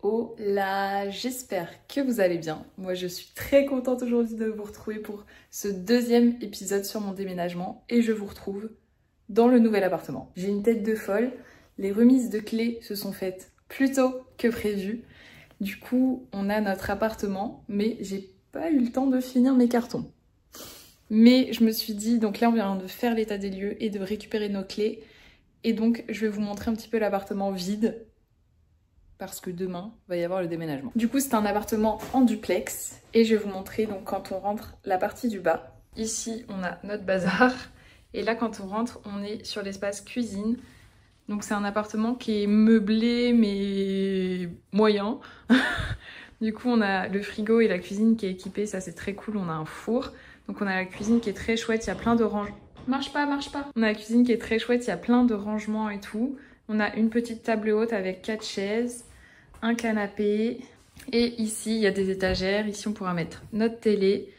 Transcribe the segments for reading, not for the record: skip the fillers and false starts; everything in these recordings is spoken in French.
Oh là, j'espère que vous allez bien. Moi je suis très contente aujourd'hui de vous retrouver pour ce deuxième épisode sur mon déménagement et je vous retrouve dans le nouvel appartement. J'ai une tête de folle, les remises de clés se sont faites plus tôt que prévu. Du coup on a notre appartement mais j'ai pas eu le temps de finir mes cartons. Mais je me suis dit, donc là on vient de faire l'état des lieux et de récupérer nos clés et donc je vais vous montrer un petit peu l'appartement vide. Parce que demain, va y avoir le déménagement. Du coup, c'est un appartement en duplex et je vais vous montrer donc quand on rentre la partie du bas. Ici, on a notre bazar et là, quand on rentre, on est sur l'espace cuisine. Donc c'est un appartement qui est meublé mais moyen. Du coup, on a le frigo et la cuisine qui est équipée, ça c'est très cool. On a un four, donc on a la cuisine qui est très chouette. Il y a plein de rangements. Marche pas. On a la cuisine qui est très chouette. Il y a plein de rangements et tout. On a une petite table haute avec 4 chaises, un canapé. Et ici, il y a des étagères. Ici, on pourra mettre notre télé.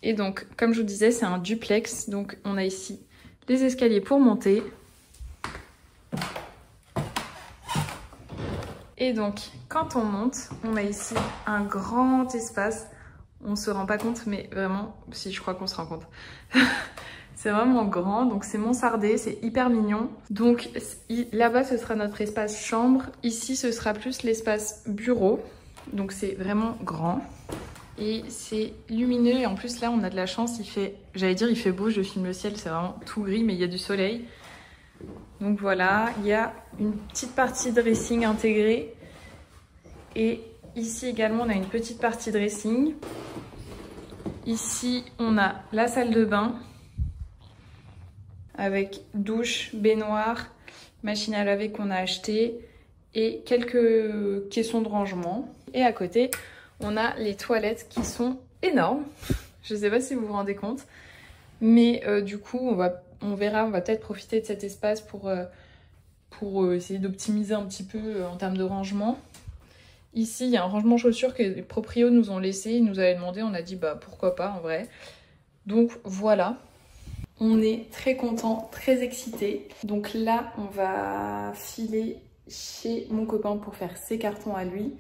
Et donc, comme je vous disais, c'est un duplex. Donc, on a ici les escaliers pour monter. Et donc, quand on monte, on a ici un grand espace. On se rend pas compte, mais vraiment, si je crois qu'on se rend compte. C'est vraiment grand, donc c'est mansardé, c'est hyper mignon. Donc là-bas, ce sera notre espace chambre. Ici, ce sera plus l'espace bureau. Donc c'est vraiment grand. Et c'est lumineux. Et en plus, là, on a de la chance. Il fait, j'allais dire, il fait beau. Je filme le ciel, c'est vraiment tout gris, mais il y a du soleil. Donc voilà, il y a une petite partie dressing intégrée. Et ici également, on a une petite partie dressing. Ici, on a la salle de bain. Avec douche, baignoire, machine à laver qu'on a acheté et quelques caissons de rangement. Et à côté, on a les toilettes qui sont énormes. Je ne sais pas si vous vous rendez compte. Mais du coup, on va peut-être profiter de cet espace pour essayer d'optimiser un petit peu en termes de rangement. Ici, il y a un rangement chaussures que les proprios nous ont laissé. Ils nous avaient demandé, on a dit bah pourquoi pas en vrai. Donc voilà. On est très content, très excité. Donc là, on va filer chez mon copain pour faire ses cartons à lui.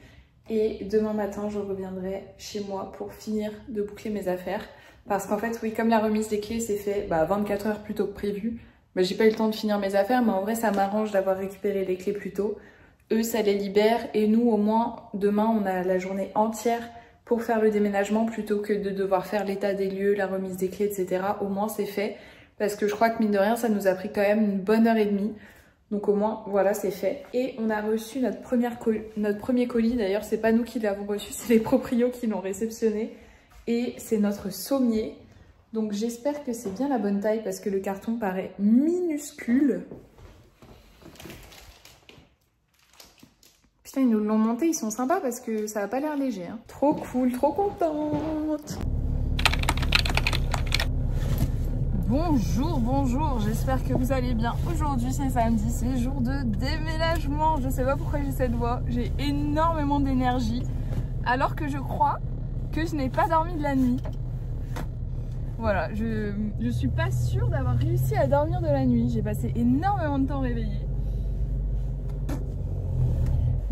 Et demain matin, je reviendrai chez moi pour finir de boucler mes affaires. Parce qu'en fait, oui, comme la remise des clés s'est fait 24 heures plus tôt que prévu, j'ai pas eu le temps de finir mes affaires. Mais en vrai, ça m'arrange d'avoir récupéré les clés plus tôt. Eux, ça les libère. Et nous, au moins, demain, on a la journée entière pour faire le déménagement plutôt que de devoir faire l'état des lieux, la remise des clés, etc. Au moins c'est fait parce que je crois que mine de rien ça nous a pris quand même une bonne heure et demie. Donc au moins voilà c'est fait. Et on a reçu notre premier colis, d'ailleurs c'est pas nous qui l'avons reçu, c'est les proprios qui l'ont réceptionné. Et c'est notre sommier. Donc j'espère que c'est bien la bonne taille parce que le carton paraît minuscule. Putain, ils nous l'ont monté, ils sont sympas parce que ça a pas l'air léger. Hein. Trop cool, trop contente. Bonjour, j'espère que vous allez bien. Aujourd'hui c'est samedi, c'est jour de déménagement. Je sais pas pourquoi j'ai cette voix, j'ai énormément d'énergie. Alors que je crois que je n'ai pas dormi de la nuit. Voilà, je suis pas sûre d'avoir réussi à dormir de la nuit. J'ai passé énormément de temps réveillée.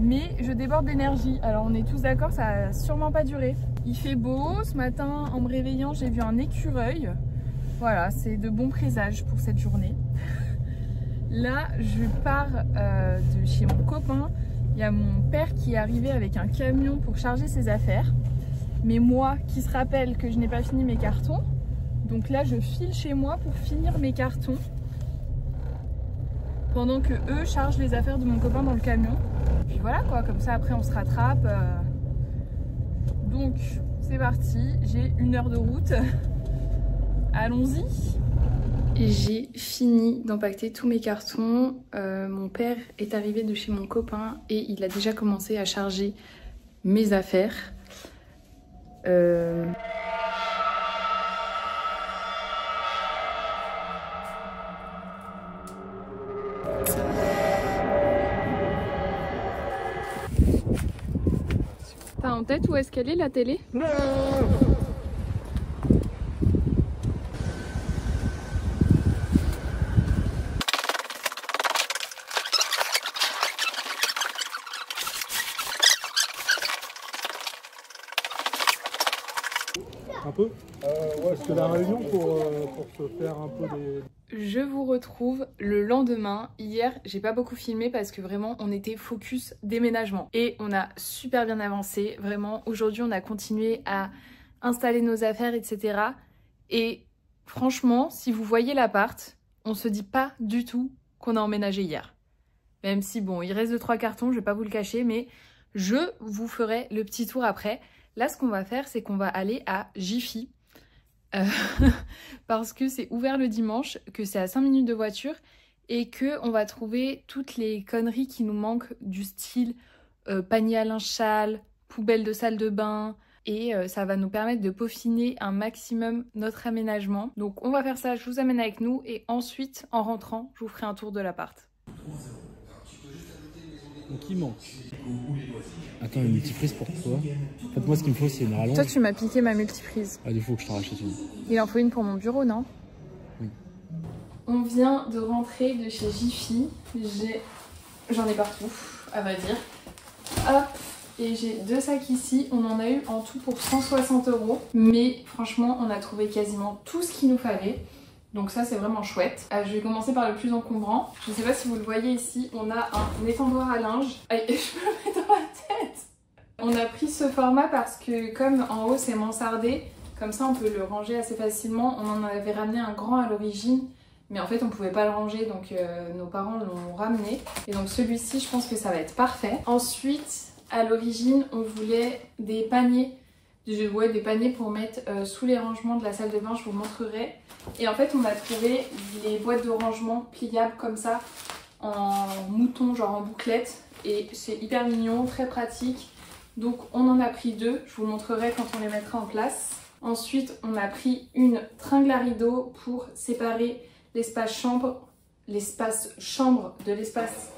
Mais je déborde d'énergie, alors on est tous d'accord, ça a sûrement pas duré. Il fait beau, ce matin en me réveillant j'ai vu un écureuil. Voilà, c'est de bons présages pour cette journée. Là je pars de chez mon copain, il y a mon père qui est arrivé avec un camion pour charger ses affaires. Mais moi qui se rappelle que je n'ai pas fini mes cartons, donc là je file chez moi pour finir mes cartons. Pendant que eux chargent les affaires de mon copain dans le camion. Puis voilà quoi, comme ça après on se rattrape. Donc c'est parti, j'ai 1 heure de route. Allons-y. J'ai fini d'empaqueter tous mes cartons. Mon père est arrivé de chez mon copain et il a déjà commencé à charger mes affaires. T'as en tête où est-ce qu'elle est la télé? Non. Un peu ouais, parce que la réunion pour se faire un peu des... Je vous retrouve le lendemain. Hier, j'ai pas beaucoup filmé parce que vraiment on était focus déménagement. Et on a super bien avancé, vraiment. Aujourd'hui, on a continué à installer nos affaires, etc. Et franchement, si vous voyez l'appart, on se dit pas du tout qu'on a emménagé hier. Même si bon, il reste 2-3 cartons, je vais pas vous le cacher, mais je vous ferai le petit tour après. Là, ce qu'on va faire, c'est qu'on va aller à Jiffy. Parce que c'est ouvert le dimanche, que c'est à 5 minutes de voiture et que on va trouver toutes les conneries qui nous manquent du style panier à linge sale, poubelle de salle de bain et ça va nous permettre de peaufiner un maximum notre aménagement. Donc on va faire ça, je vous amène avec nous et ensuite en rentrant, je vous ferai un tour de l'appart. Donc il manque. Attends, une multiprise pour toi. En fait, moi, ce qu'il me faut, c'est une rallonge. Toi, tu m'as piqué ma multiprise. Ah, il faut que je t'en rachète une. Il en faut une pour mon bureau, non? Oui. On vient de rentrer de chez Jiffy. J'en ai partout, à vrai dire. Hop, et j'ai 2 sacs ici. On en a eu en tout pour 160 €. Mais franchement, on a trouvé quasiment tout ce qu'il nous fallait. Donc ça, c'est vraiment chouette. Je vais commencer par le plus encombrant. Je ne sais pas si vous le voyez ici, on a un étendoir à linge. Aïe, je me le mets dans la tête. On a pris ce format parce que comme en haut c'est mansardé, comme ça on peut le ranger assez facilement. On en avait ramené un grand à l'origine, mais en fait on pouvait pas le ranger, donc nos parents l'ont ramené. Et donc celui-ci, je pense que ça va être parfait. Ensuite, à l'origine, on voulait des paniers. Des paniers pour mettre sous les rangements de la salle de bain, je vous montrerai. Et en fait, on a trouvé les boîtes de rangement pliables comme ça, en mouton, genre en bouclette. Et c'est hyper mignon, très pratique. Donc on en a pris 2, je vous montrerai quand on les mettra en place. Ensuite, on a pris une tringle à rideaux pour séparer l'espace chambre de l'espace...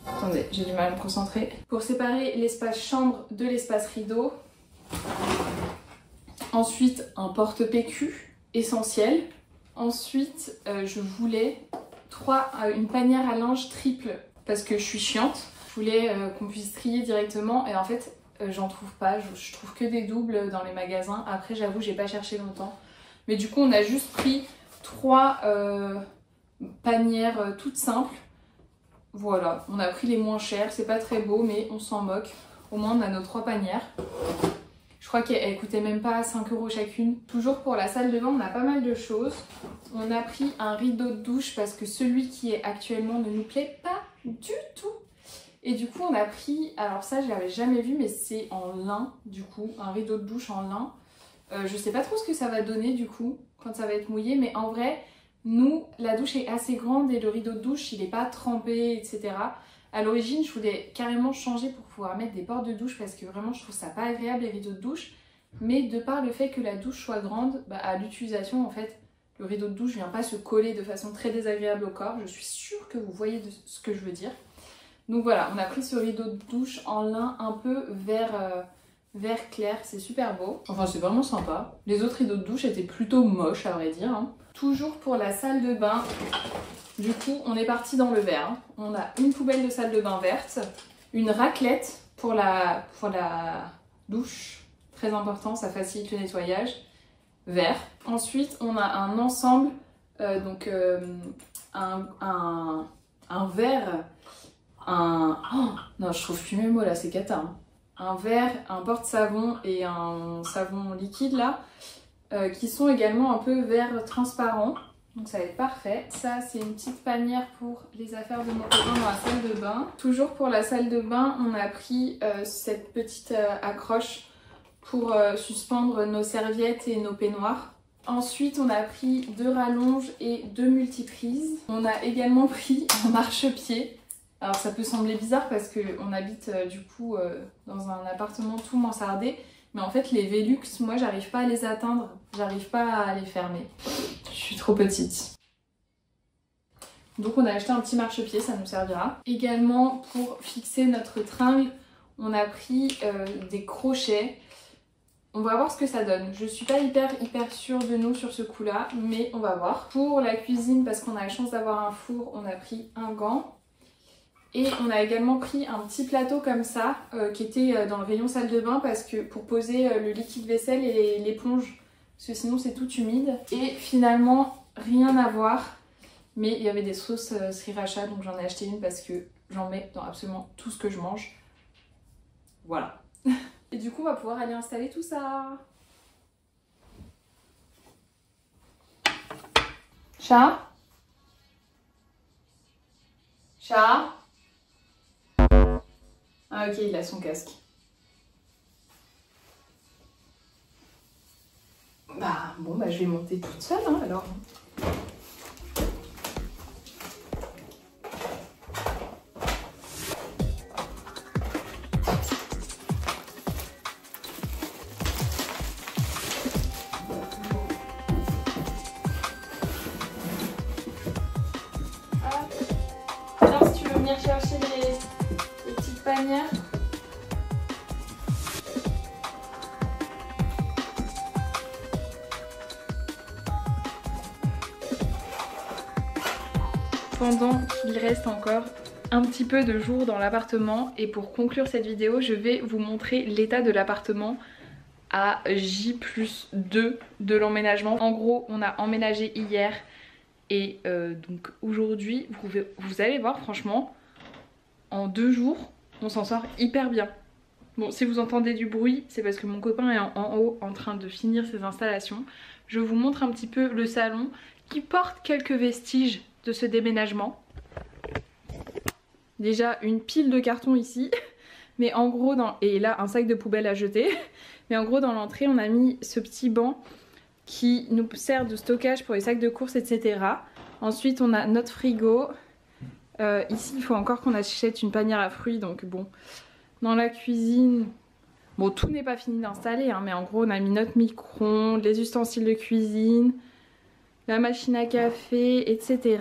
Attendez, j'ai du mal à me concentrer. Pour séparer l'espace chambre de l'espace rideau. Ensuite, un porte-PQ essentiel. Ensuite, je voulais une panière à linge triple parce que je suis chiante. Je voulais qu'on puisse trier directement et en fait, j'en trouve pas. Je trouve que des doubles dans les magasins. Après, j'avoue, j'ai pas cherché longtemps. Mais du coup, on a juste pris 3 panières toutes simples. Voilà, on a pris les moins chers, c'est pas très beau mais on s'en moque. Au moins on a nos 3 panières. Je crois qu'elles coûtaient même pas 5 € chacune. Toujours pour la salle de bain, on a pas mal de choses. On a pris un rideau de douche parce que celui qui est actuellement ne nous plaît pas du tout. Et du coup on a pris, alors ça je l'avais jamais vu mais c'est en lin du coup, un rideau de douche en lin. Je sais pas trop ce que ça va donner du coup quand ça va être mouillé mais en vrai... Nous, la douche est assez grande et le rideau de douche, il n'est pas trempé, etc. À l'origine, je voulais carrément changer pour pouvoir mettre des portes de douche parce que vraiment, je trouve ça pas agréable les rideaux de douche. Mais de par le fait que la douche soit grande, à l'utilisation, en fait, le rideau de douche vient pas se coller de façon très désagréable au corps. Je suis sûre que vous voyez ce que je veux dire. Donc voilà, on a pris ce rideau de douche en lin un peu vert clair, c'est super beau. Enfin, c'est vraiment sympa. Les autres rideaux de douche étaient plutôt moches, à vrai dire. Toujours pour la salle de bain, du coup on est parti dans le vert. On a une poubelle de salle de bain verte, une raclette pour la douche, très important, ça facilite le nettoyage, vert. Ensuite on a un ensemble, un verre, non je trouve plus mes mots là, c'est cata. Un verre, un porte-savon et un savon liquide là. Qui sont également un peu vert transparent, donc ça va être parfait. Ça c'est une petite panière pour les affaires de mon copain dans la salle de bain. Toujours pour la salle de bain, on a pris cette petite accroche pour suspendre nos serviettes et nos peignoirs. Ensuite on a pris 2 rallonges et 2 multiprises. On a également pris un marchepied. Alors ça peut sembler bizarre parce qu'on habite du coup dans un appartement tout mansardé. Mais en fait les Velux, moi j'arrive pas à les atteindre, j'arrive pas à les fermer. Je suis trop petite. Donc on a acheté un petit marchepied, ça nous servira. Également pour fixer notre tringle, on a pris des crochets. On va voir ce que ça donne. Je suis pas hyper sûre de nous sur ce coup là, mais on va voir. Pour la cuisine, parce qu'on a la chance d'avoir un four, on a pris un gant. Et on a également pris un petit plateau comme ça qui était dans le rayon salle de bain parce que pour poser le liquide vaisselle et l'éponge parce que sinon c'est tout humide. Et finalement rien à voir, mais il y avait des sauces sriracha donc j'en ai acheté une parce que j'en mets dans absolument tout ce que je mange. Voilà. Et du coup on va pouvoir aller installer tout ça. Chat? Chat? Ah ok, il a son casque. Bah bon, bah je vais monter toute seule hein, alors. Viens si tu veux venir chercher les petites panières. Pendant qu'il reste encore un petit peu de jours dans l'appartement et pour conclure cette vidéo, je vais vous montrer l'état de l'appartement à J+2 de l'emménagement. En gros, on a emménagé hier et donc aujourd'hui, vous allez voir franchement, en 2 jours, on s'en sort hyper bien. Bon, si vous entendez du bruit, c'est parce que mon copain est en haut en train de finir ses installations. Je vous montre un petit peu le salon qui porte quelques vestiges de ce déménagement. Déjà une pile de cartons ici, mais en gros et là un sac de poubelle à jeter. Mais en gros dans l'entrée on a mis ce petit banc qui nous sert de stockage pour les sacs de courses, etc. Ensuite on a notre frigo. Ici il faut encore qu'on achète une panière à fruits, donc bon. Dans la cuisine, bon tout n'est pas fini d'installer, hein, mais en gros on a mis notre micro-ondes, les ustensiles de cuisine, la machine à café, etc.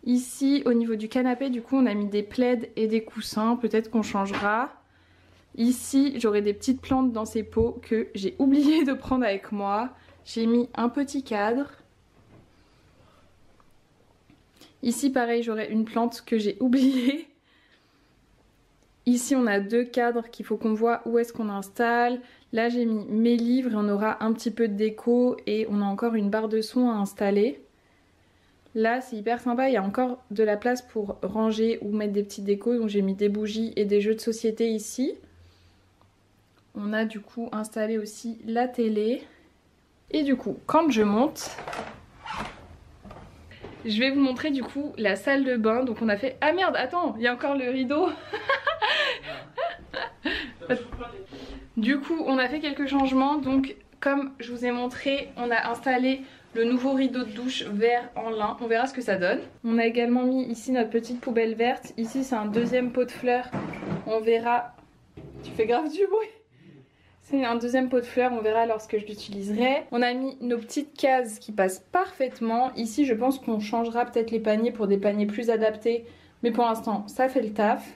Ici, au niveau du canapé, du coup, on a mis des plaids et des coussins. Peut-être qu'on changera. Ici, j'aurai des petites plantes dans ces pots que j'ai oublié de prendre avec moi. J'ai mis un petit cadre. Ici, pareil, j'aurai une plante que j'ai oubliée. Ici, on a 2 cadres qu'il faut qu'on voit où est-ce qu'on installe. Là, j'ai mis mes livres et on aura un petit peu de déco et on a encore une barre de son à installer. Là, c'est hyper sympa, il y a encore de la place pour ranger ou mettre des petites décos. Donc j'ai mis des bougies et des jeux de société ici. On a du coup installé aussi la télé. Et du coup, quand je monte, je vais vous montrer du coup la salle de bain. Donc on a fait... Ah merde, attends, il y a encore le rideau. Du coup, on a fait quelques changements. Donc comme je vous ai montré, on a installé le nouveau rideau de douche vert en lin. On verra ce que ça donne. On a également mis ici notre petite poubelle verte. Ici c'est un deuxième pot de fleurs. On verra... Tu fais grave du bruit. C'est un deuxième pot de fleurs, on verra lorsque je l'utiliserai. On a mis nos petites cases qui passent parfaitement. Ici je pense qu'on changera peut-être les paniers pour des paniers plus adaptés. Mais pour l'instant ça fait le taf.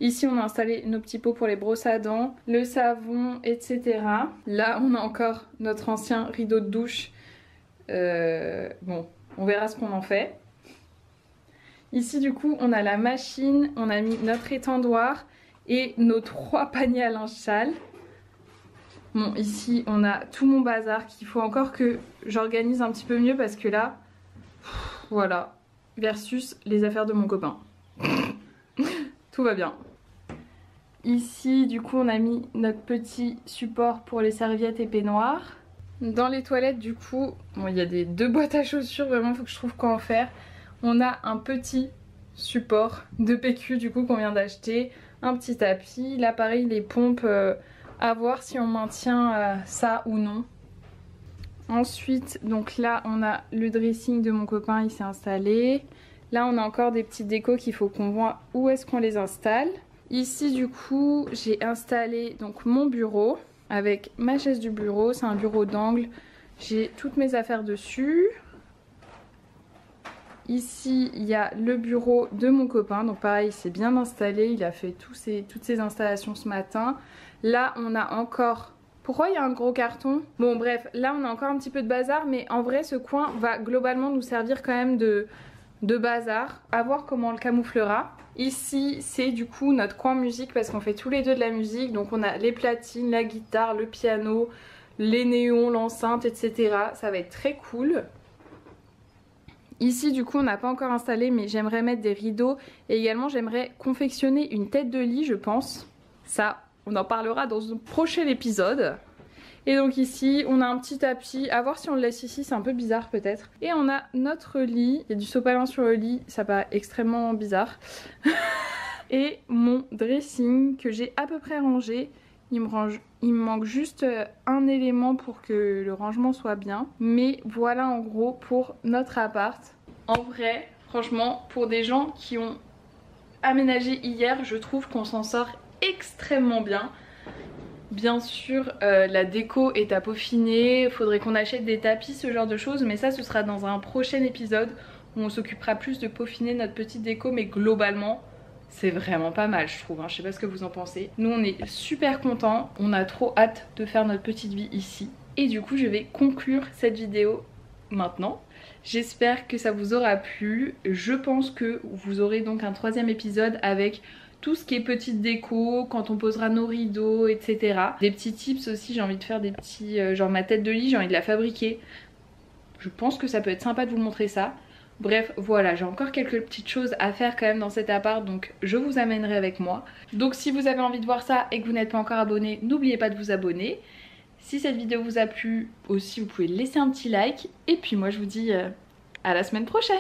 Ici on a installé nos petits pots pour les brosses à dents, le savon, etc. Là on a encore notre ancien rideau de douche. Bon, on verra ce qu'on en fait. Ici du coup on a la machine, on a mis notre étendoir et nos 3 paniers à linge sale. Bon, ici on a tout mon bazar qu'il faut encore que j'organise un petit peu mieux parce que là, voilà, versus les affaires de mon copain. Tout va bien. Ici du coup on a mis notre petit support pour les serviettes et peignoirs. Dans les toilettes du coup, bon, il y a des 2 boîtes à chaussures, vraiment il faut que je trouve quoi en faire. On a un petit support de PQ du coup qu'on vient d'acheter, un petit tapis, là pareil les pompes, à voir si on maintient ça ou non. Ensuite donc là on a le dressing de mon copain, il s'est installé. Là on a encore des petites décos qu'il faut qu'on voit où est-ce qu'on les installe. Ici du coup j'ai installé donc mon bureau avec ma chaise du bureau, c'est un bureau d'angle, j'ai toutes mes affaires dessus. Ici il y a le bureau de mon copain, donc pareil il s'est bien installé, il a fait toutes ses installations ce matin. Là on a encore... Pourquoi il y a un gros carton? Bon bref, là on a encore un petit peu de bazar, mais en vrai ce coin va globalement nous servir quand même de de bazar, à voir comment on le camouflera. Ici c'est du coup notre coin musique parce qu'on fait tous les deux de la musique, donc on a les platines, la guitare, le piano, les néons, l'enceinte, etc. Ça va être très cool. Ici du coup on n'a pas encore installé mais j'aimerais mettre des rideaux et également j'aimerais confectionner une tête de lit je pense. Ça on en parlera dans un prochain épisode. Et donc ici on a un petit tapis, à voir si on le laisse ici, c'est un peu bizarre peut-être. Et on a notre lit, il y a du sopalin sur le lit, ça paraît extrêmement bizarre. Et mon dressing que j'ai à peu près rangé. Il me manque juste un élément pour que le rangement soit bien. Mais voilà en gros pour notre appart. En vrai, franchement, pour des gens qui ont aménagé hier, je trouve qu'on s'en sort extrêmement bien. Bien sûr, la déco est à peaufiner, faudrait qu'on achète des tapis, ce genre de choses. Mais ça, ce sera dans un prochain épisode où on s'occupera plus de peaufiner notre petite déco. Mais globalement... c'est vraiment pas mal je trouve, hein. Je sais pas ce que vous en pensez. Nous on est super contents, on a trop hâte de faire notre petite vie ici. Et du coup je vais conclure cette vidéo maintenant. J'espère que ça vous aura plu. Je pense que vous aurez donc un troisième épisode avec tout ce qui est petite déco, quand on posera nos rideaux, etc. Des petits tips aussi, j'ai envie de faire des petits... genre ma tête de lit, j'ai envie de la fabriquer. Je pense que ça peut être sympa de vous montrer ça. Bref, voilà, j'ai encore quelques petites choses à faire quand même dans cet appart, donc je vous amènerai avec moi. Donc si vous avez envie de voir ça et que vous n'êtes pas encore abonné, n'oubliez pas de vous abonner. Si cette vidéo vous a plu aussi, vous pouvez laisser un petit like. Et puis moi je vous dis à la semaine prochaine.